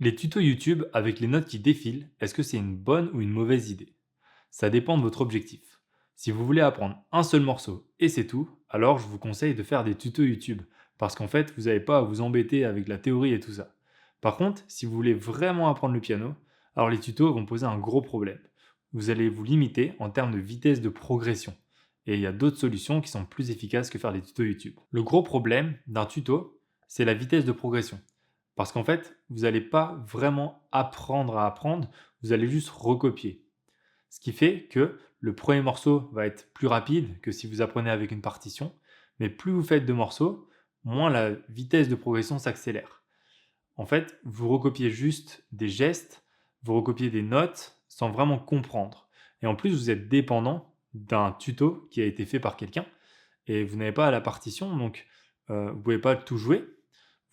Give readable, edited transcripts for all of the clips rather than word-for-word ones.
Les tutos YouTube avec les notes qui défilent, est-ce que c'est une bonne ou une mauvaise idée? Ça dépend de votre objectif. Si vous voulez apprendre un seul morceau et c'est tout, alors je vous conseille de faire des tutos YouTube parce qu'en fait, vous n'avez pas à vous embêter avec la théorie et tout ça. Par contre, si vous voulez vraiment apprendre le piano, alors les tutos vont poser un gros problème. Vous allez vous limiter en termes de vitesse de progression. Et il y a d'autres solutions qui sont plus efficaces que faire des tutos YouTube. Le gros problème d'un tuto, c'est la vitesse de progression. Parce qu'en fait, vous n'allez pas vraiment apprendre à apprendre, vous allez juste recopier. Ce qui fait que le premier morceau va être plus rapide que si vous apprenez avec une partition, mais plus vous faites de morceaux, moins la vitesse de progression s'accélère. En fait, vous recopiez juste des gestes, vous recopiez des notes sans vraiment comprendre. Et en plus, vous êtes dépendant d'un tuto qui a été fait par quelqu'un et vous n'avez pas la partition, donc vous ne pouvez pas tout jouer.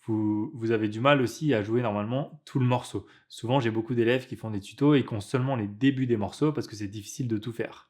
Vous avez du mal aussi à jouer normalement tout le morceau. Souvent, j'ai beaucoup d'élèves qui font des tutos et qui ont seulement les débuts des morceaux parce que c'est difficile de tout faire.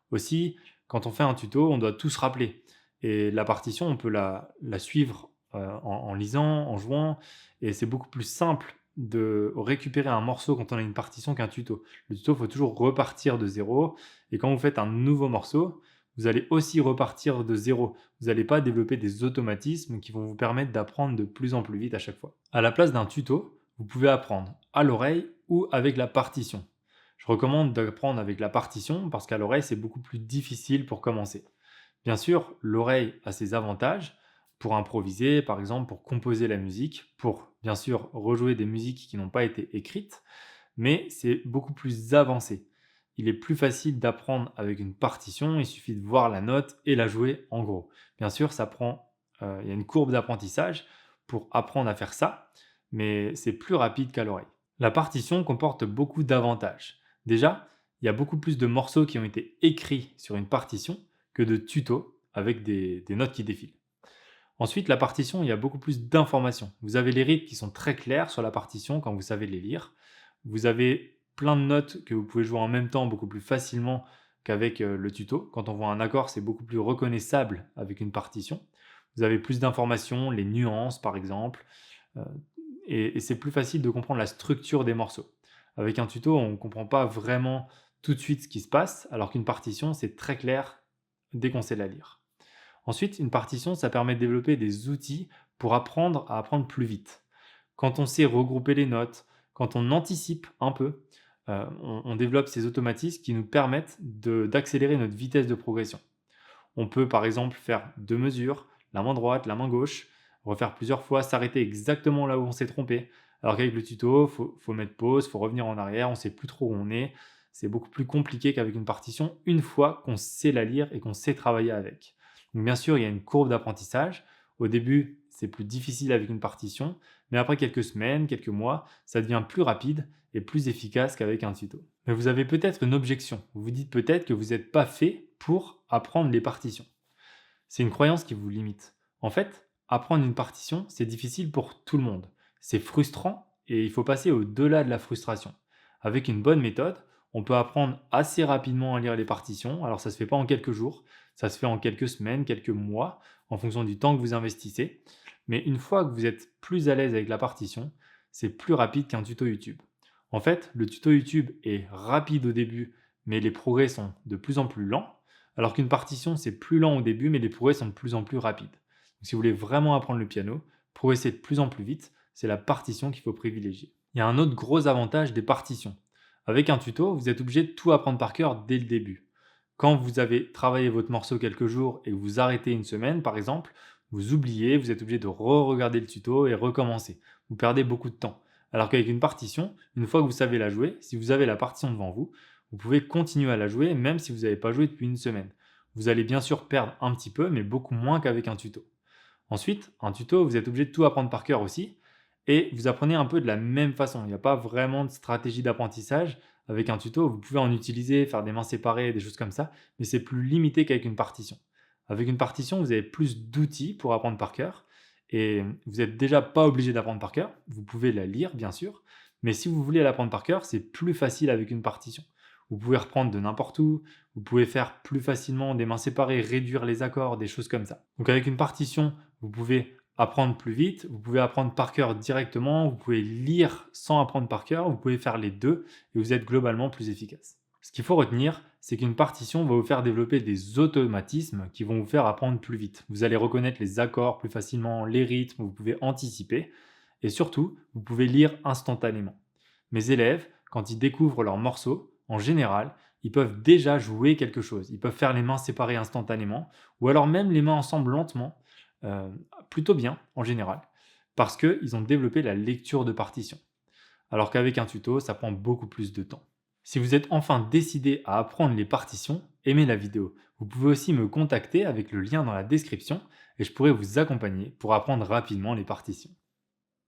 Aussi, quand on fait un tuto, on doit tout se rappeler. Et la partition, on peut la suivre en lisant, en jouant. Et c'est beaucoup plus simple de récupérer un morceau quand on a une partition qu'un tuto. Le tuto, il faut toujours repartir de zéro. Et quand vous faites un nouveau morceau, vous allez aussi repartir de zéro. Vous n'allez pas développer des automatismes qui vont vous permettre d'apprendre de plus en plus vite à chaque fois. À la place d'un tuto, vous pouvez apprendre à l'oreille ou avec la partition. Je recommande d'apprendre avec la partition parce qu'à l'oreille, c'est beaucoup plus difficile pour commencer. Bien sûr, l'oreille a ses avantages pour improviser, par exemple pour composer la musique, pour bien sûr rejouer des musiques qui n'ont pas été écrites, mais c'est beaucoup plus avancé. Il est plus facile d'apprendre avec une partition, il suffit de voir la note et la jouer en gros. Bien sûr, il y a une courbe d'apprentissage pour apprendre à faire ça, mais c'est plus rapide qu'à l'oreille. La partition comporte beaucoup d'avantages. Déjà, il y a beaucoup plus de morceaux qui ont été écrits sur une partition que de tutos avec des notes qui défilent. Ensuite, la partition, il y a beaucoup plus d'informations. Vous avez les rythmes qui sont très clairs sur la partition quand vous savez les lire. Vous avez plein de notes que vous pouvez jouer en même temps beaucoup plus facilement qu'avec le tuto. Quand on voit un accord, c'est beaucoup plus reconnaissable avec une partition. Vous avez plus d'informations, les nuances par exemple, euh, et c'est plus facile de comprendre la structure des morceaux. Avec un tuto, on ne comprend pas vraiment tout de suite ce qui se passe, alors qu'une partition, c'est très clair dès qu'on sait la lire. Ensuite, une partition, ça permet de développer des outils pour apprendre à apprendre plus vite. Quand on sait regrouper les notes, quand on anticipe un peu, on développe ces automatismes qui nous permettent d'accélérer notre vitesse de progression. On peut par exemple faire 2 mesures, la main droite, la main gauche, refaire plusieurs fois, s'arrêter exactement là où on s'est trompé. Alors qu'avec le tuto, faut mettre pause, faut revenir en arrière, on ne sait plus trop où on est. C'est beaucoup plus compliqué qu'avec une partition une fois qu'on sait la lire et qu'on sait travailler avec. Donc bien sûr, il y a une courbe d'apprentissage. Au début, c'est plus difficile avec une partition, mais après quelques semaines, quelques mois, ça devient plus rapide et plus efficace qu'avec un tuto. Mais vous avez peut-être une objection. Vous vous dites peut-être que vous n'êtes pas fait pour apprendre les partitions. C'est une croyance qui vous limite. En fait, apprendre une partition, c'est difficile pour tout le monde. C'est frustrant et il faut passer au-delà de la frustration. Avec une bonne méthode, on peut apprendre assez rapidement à lire les partitions. Alors ça ne se fait pas en quelques jours, ça se fait en quelques semaines, quelques mois, en fonction du temps que vous investissez. Mais une fois que vous êtes plus à l'aise avec la partition, c'est plus rapide qu'un tuto YouTube. En fait, le tuto YouTube est rapide au début, mais les progrès sont de plus en plus lents. Alors qu'une partition, c'est plus lent au début, mais les progrès sont de plus en plus rapides. Donc, si vous voulez vraiment apprendre le piano, progresser de plus en plus vite, c'est la partition qu'il faut privilégier. Il y a un autre gros avantage des partitions. Avec un tuto, vous êtes obligé de tout apprendre par cœur dès le début. Quand vous avez travaillé votre morceau quelques jours et que vous arrêtez une semaine, par exemple, vous oubliez, vous êtes obligé de re-regarder le tuto et recommencer. Vous perdez beaucoup de temps. Alors qu'avec une partition, une fois que vous savez la jouer, si vous avez la partition devant vous, vous pouvez continuer à la jouer même si vous n'avez pas joué depuis une semaine. Vous allez bien sûr perdre un petit peu, mais beaucoup moins qu'avec un tuto. Ensuite, un tuto, vous êtes obligé de tout apprendre par cœur aussi, et vous apprenez un peu de la même façon. Il n'y a pas vraiment de stratégie d'apprentissage. Avec un tuto, vous pouvez en utiliser, faire des mains séparées, des choses comme ça, mais c'est plus limité qu'avec une partition. Avec une partition, vous avez plus d'outils pour apprendre par cœur, et vous n'êtes déjà pas obligé d'apprendre par cœur. Vous pouvez la lire, bien sûr, mais si vous voulez l'apprendre par cœur, c'est plus facile avec une partition. Vous pouvez reprendre de n'importe où, vous pouvez faire plus facilement des mains séparées, réduire les accords, des choses comme ça. Donc avec une partition, vous pouvez apprendre plus vite, vous pouvez apprendre par cœur directement, vous pouvez lire sans apprendre par cœur, vous pouvez faire les deux et vous êtes globalement plus efficace. Ce qu'il faut retenir, c'est qu'une partition va vous faire développer des automatismes qui vont vous faire apprendre plus vite. Vous allez reconnaître les accords plus facilement, les rythmes, vous pouvez anticiper et surtout, vous pouvez lire instantanément. Mes élèves, quand ils découvrent leurs morceaux, en général, ils peuvent déjà jouer quelque chose. Ils peuvent faire les mains séparées instantanément ou alors même les mains ensemble lentement, euh, plutôt bien en général, parce qu'ils ont développé la lecture de partition. Alors qu'avec un tuto, ça prend beaucoup plus de temps. Si vous êtes enfin décidé à apprendre les partitions, aimez la vidéo. Vous pouvez aussi me contacter avec le lien dans la description et je pourrai vous accompagner pour apprendre rapidement les partitions.